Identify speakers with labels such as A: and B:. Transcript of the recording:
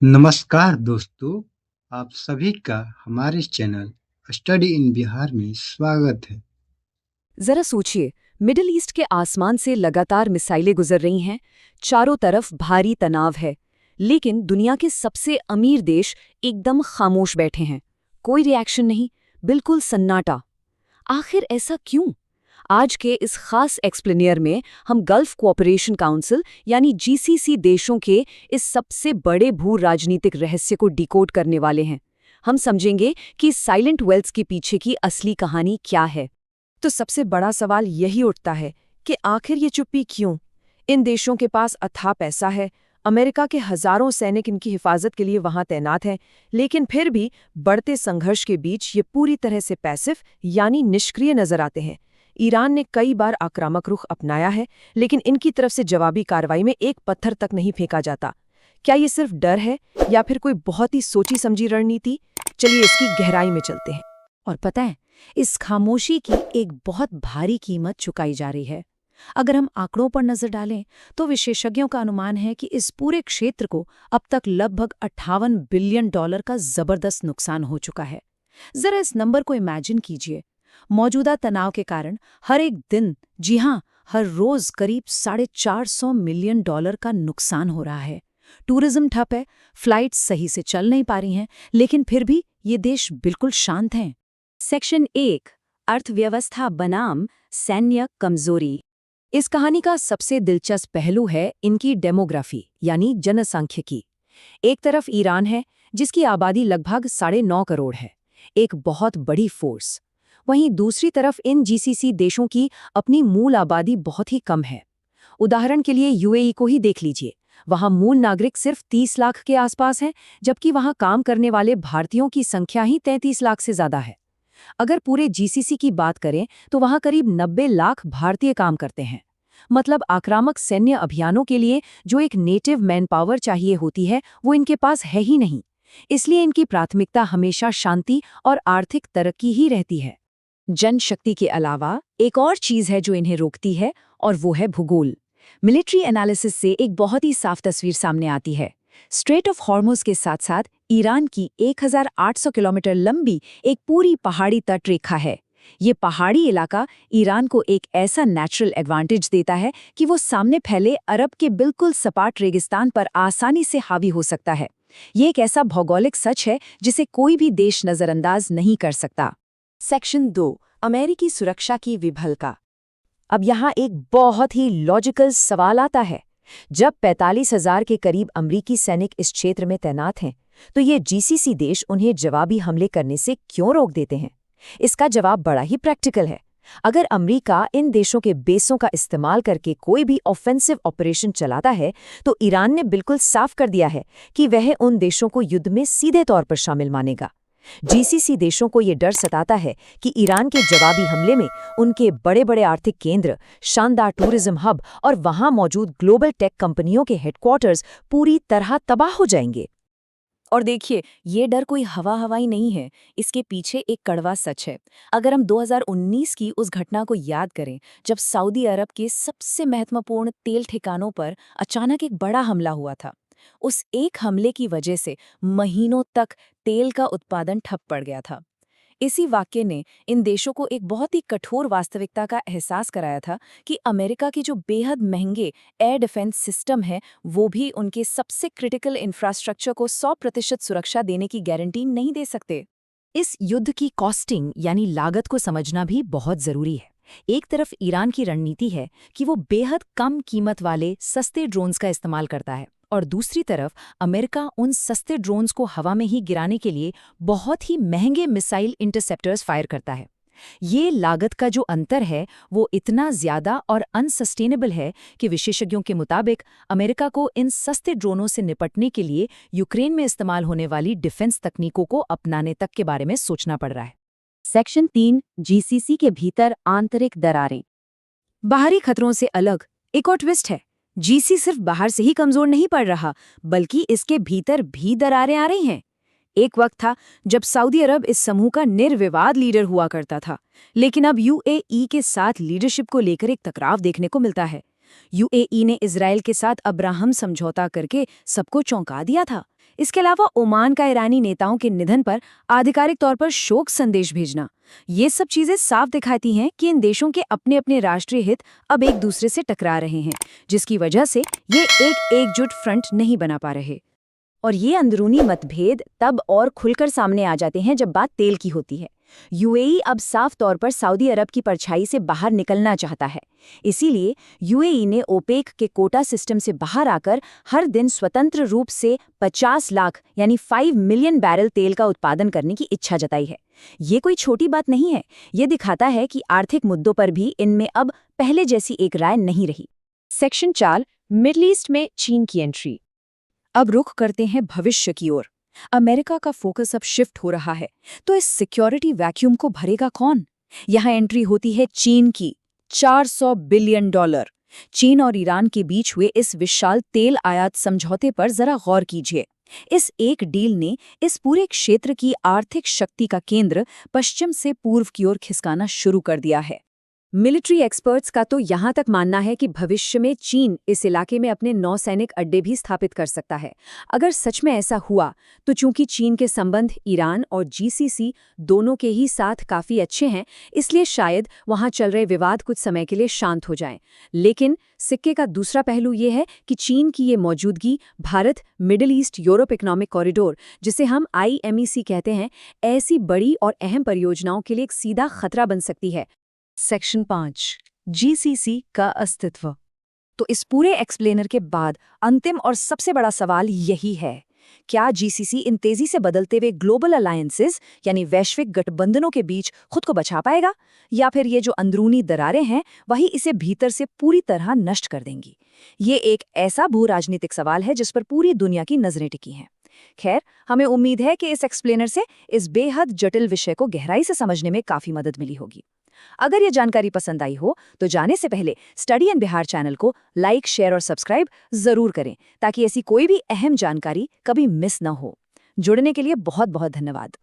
A: नमस्कार दोस्तों, आप सभी का हमारे चैनल स्टडी इन बिहार में स्वागत है।
B: जरा सोचिए, मिडिल ईस्ट के आसमान से लगातार मिसाइलें गुजर रही हैं, चारों तरफ भारी तनाव है, लेकिन दुनिया के सबसे अमीर देश एकदम खामोश बैठे हैं। कोई रिएक्शन नहीं, बिल्कुल सन्नाटा। आखिर ऐसा क्यों? आज के इस खास एक्सप्लेनियर में हम गल्फ कोऑपरेशन काउंसिल यानी जीसीसी देशों के इस सबसे बड़े भू राजनीतिक रहस्य को डिकोड करने वाले हैं। हम समझेंगे कि साइलेंट वेल्स के पीछे की असली कहानी क्या है। तो सबसे बड़ा सवाल यही उठता है कि आखिर ये चुप्पी क्यों? इन देशों के पास अथाह पैसा है, अमेरिका के हजारों सैनिक इनकी हिफाजत के लिए वहां तैनात हैं, लेकिन फिर भी बढ़ते संघर्ष के बीच ये पूरी तरह से पैसिव यानी निष्क्रिय नजर आते हैं। ईरान ने कई बार आक्रामक रुख अपनाया है, लेकिन इनकी तरफ से जवाबी कार्रवाई में एक पत्थर तक नहीं फेंका जाता। क्या ये सिर्फ डर है या फिर कोई बहुत ही सोची समझी रणनीति? चलिए इसकी गहराई में चलते हैं। और पता है, इस खामोशी की एक बहुत भारी कीमत चुकाई जा रही है। अगर हम आंकड़ों पर नजर डालें तो विशेषज्ञों का अनुमान है कि इस पूरे क्षेत्र को अब तक लगभग 58 बिलियन डॉलर का जबरदस्त नुकसान हो चुका है। जरा इस नंबर को इमेजिन कीजिए। मौजूदा तनाव के कारण हर एक दिन, जी हां, हर रोज करीब 450 मिलियन डॉलर का नुकसान हो रहा है। टूरिज्म ठप है, फ्लाइट्स सही से चल नहीं पा रही हैं, लेकिन फिर भी ये देश बिल्कुल शांत हैं। सेक्शन 1, अर्थव्यवस्था बनाम सैन्य कमजोरी। इस कहानी का सबसे दिलचस्प पहलू है इनकी डेमोग्राफी यानी जनसांख्यिकी। एक तरफ ईरान है, जिसकी आबादी लगभग 9.5 करोड़ है, एक बहुत बड़ी फोर्स। वहीं दूसरी तरफ इन जीसीसी देशों की अपनी मूल आबादी बहुत ही कम है। उदाहरण के लिए यूएई को ही देख लीजिए। वहां मूल नागरिक सिर्फ 30 लाख के आसपास हैं, जबकि वहां काम करने वाले भारतीयों की संख्या ही 33 लाख से ज्यादा है। अगर पूरे जीसीसी की बात करें तो वहां करीब 90 लाख भारतीय काम करते हैं। मतलब आक्रामक सैन्य अभियानों के लिए जो एक नेटिव मैन पावर चाहिए होती है, वो इनके पास है ही नहीं। इसलिए इनकी प्राथमिकता हमेशा शांति और आर्थिक तरक्की ही रहती है। जनशक्ति के अलावा एक और चीज है जो इन्हें रोकती है, और वो है भूगोल। मिलिट्री एनालिसिस से एक बहुत ही साफ तस्वीर सामने आती है। स्ट्रेट ऑफ हॉर्मुज के साथ साथ ईरान की 1800 किलोमीटर लंबी एक पूरी पहाड़ी तट रेखा है। ये पहाड़ी इलाका ईरान को एक ऐसा नेचुरल एडवांटेज देता है कि वो सामने फैले अरब के बिल्कुल सपाट रेगिस्तान पर आसानी से हावी हो सकता है। ये एक ऐसा भौगोलिक सच है जिसे कोई भी देश नजरअंदाज नहीं कर सकता। सेक्शन 2, अमेरिकी सुरक्षा की विफलता। अब यहाँ एक बहुत ही लॉजिकल सवाल आता है। जब 45,000 के करीब अमरीकी सैनिक इस क्षेत्र में तैनात हैं, तो ये जीसीसी देश उन्हें जवाबी हमले करने से क्यों रोक देते हैं? इसका जवाब बड़ा ही प्रैक्टिकल है। अगर अमरीका इन देशों के बेसों का इस्तेमाल करके कोई भी ऑफेंसिव ऑपरेशन चलाता है, तो ईरान ने बिल्कुल साफ कर दिया है कि वह उन देशों को युद्ध में सीधे तौर पर शामिल मानेगा। जीसीसी देशों को ये डर सताता है कि ईरान के जवाबी हमले में उनके बड़े बड़े आर्थिक केंद्र, शानदार टूरिज्म हब और वहां मौजूद ग्लोबल टेक कंपनियों के हेडक्वार्टर्स पूरी तरह तबाह हो जाएंगे। और देखिए, ये डर कोई हवाई नहीं है, इसके पीछे एक कड़वा सच है। अगर हम 2019 की उस घटना को याद करें, जब सऊदी अरब के सबसे महत्वपूर्ण तेल ठिकानों पर अचानक एक बड़ा हमला हुआ था। उस एक हमले की वजह से महीनों तक तेल का उत्पादन ठप पड़ गया था। इसी वाक्य ने इन देशों को एक बहुत ही कठोर वास्तविकता का एहसास कराया था कि अमेरिका के जो बेहद महंगे एयर डिफेंस सिस्टम है, वो भी उनके सबसे क्रिटिकल इंफ्रास्ट्रक्चर को 100% सुरक्षा देने की गारंटी नहीं दे सकते। इस युद्ध की कॉस्टिंग यानी लागत को समझना भी बहुत जरूरी है। एक तरफ ईरान की रणनीति है कि वो बेहद कम कीमत वाले सस्ते ड्रोन्स का इस्तेमाल करता है, और दूसरी तरफ अमेरिका उन सस्ते ड्रोन्स को हवा में ही गिराने के लिए बहुत ही महंगे मिसाइल इंटरसेप्टर्स फायर करता है। ये लागत का जो अंतर है वो इतना ज्यादा और अनसस्टेनेबल है कि विशेषज्ञों के मुताबिक अमेरिका को इन सस्ते ड्रोनों से निपटने के लिए यूक्रेन में इस्तेमाल होने वाली डिफेंस तकनीकों को अपनाने तक के बारे में सोचना पड़ रहा है। सेक्शन 3, जीसीसी के भीतर आंतरिक दरारें। बाहरी खतरों से अलग एक और ट्विस्ट है। जीसी सिर्फ बाहर से ही कमजोर नहीं पड़ रहा, बल्कि इसके भीतर भी दरारें आ रही हैं। एक वक्त था जब सऊदी अरब इस समूह का निर्विवाद लीडर हुआ करता था, लेकिन अब यूएई के साथ लीडरशिप को लेकर एक टकराव देखने को मिलता है। यूएई ने इजरायल के साथ अब्राहम समझौता करके सबको चौंका दिया था। इसके अलावा ओमान का ईरानी नेताओं के निधन पर आधिकारिक तौर पर शोक संदेश भेजना, ये सब चीजें साफ दिखाती हैं कि इन देशों के अपने अपने राष्ट्रीय हित अब एक दूसरे से टकरा रहे हैं, जिसकी वजह से ये एक एकजुट फ्रंट नहीं बना पा रहे। और ये अंदरूनी मतभेद तब और खुलकर सामने आ जाते हैं जब बात तेल की होती है। यूएई अब साफ तौर पर सऊदी अरब की परछाई से बाहर निकलना चाहता है। इसीलिए यूएई ने ओपेक के कोटा सिस्टम से बाहर आकर हर दिन स्वतंत्र रूप से 50 लाख यानी 5 मिलियन बैरल तेल का उत्पादन करने की इच्छा जताई है। ये कोई छोटी बात नहीं है। ये दिखाता है कि आर्थिक मुद्दों पर भी इनमें अब पहले जैसी एक राय नहीं रही। सेक्शन 4, मिडल ईस्ट में चीन की एंट्री। अब रुख करते हैं भविष्य की ओर। अमेरिका का फोकस अब शिफ्ट हो रहा है, तो इस सिक्योरिटी वैक्यूम को भरेगा कौन? यहाँ एंट्री होती है चीन की। $400 बिलियन। चीन और ईरान के बीच हुए इस विशाल तेल आयात समझौते पर जरा गौर कीजिए। इस एक डील ने इस पूरे क्षेत्र की आर्थिक शक्ति का केंद्र पश्चिम से पूर्व की ओर खिसकाना शुरू कर दिया है। मिलिट्री एक्सपर्ट्स का तो यहाँ तक मानना है कि भविष्य में चीन इस इलाके में अपने नौसैनिक अड्डे भी स्थापित कर सकता है। अगर सच में ऐसा हुआ तो चूंकि चीन के संबंध ईरान और जीसीसी दोनों के ही साथ काफ़ी अच्छे हैं, इसलिए शायद वहाँ चल रहे विवाद कुछ समय के लिए शांत हो जाएं। लेकिन सिक्के का दूसरा पहलू ये है कि चीन की ये मौजूदगी Bharat middle east Europe economic corridor, जिसे हम IMEC कहते हैं, ऐसी बड़ी और अहम परियोजनाओं के लिए एक सीधा खतरा बन सकती है। सेक्शन 5, GCC का अस्तित्व। तो इस पूरे एक्सप्लेनर के बाद अंतिम और सबसे बड़ा सवाल यही है, क्या GCC इन तेजी से बदलते हुए ग्लोबल अलायंसेस यानी वैश्विक गठबंधनों के बीच खुद को बचा पाएगा, या फिर ये जो अंदरूनी दरारें हैं वही इसे भीतर से पूरी तरह नष्ट कर देंगी? ये एक ऐसा भू राजनीतिक सवाल है जिस पर पूरी दुनिया की नजरें टिकी हैं। खैर, हमें उम्मीद है कि इस एक्सप्लेनर से इस बेहद जटिल विषय को गहराई से समझने में काफी मदद मिली होगी। अगर ये जानकारी पसंद आई हो तो जाने से पहले स्टडी इन बिहार चैनल को लाइक, शेयर और सब्सक्राइब जरूर करें, ताकि ऐसी कोई भी अहम जानकारी कभी मिस न हो। जुड़ने के लिए बहुत बहुत धन्यवाद।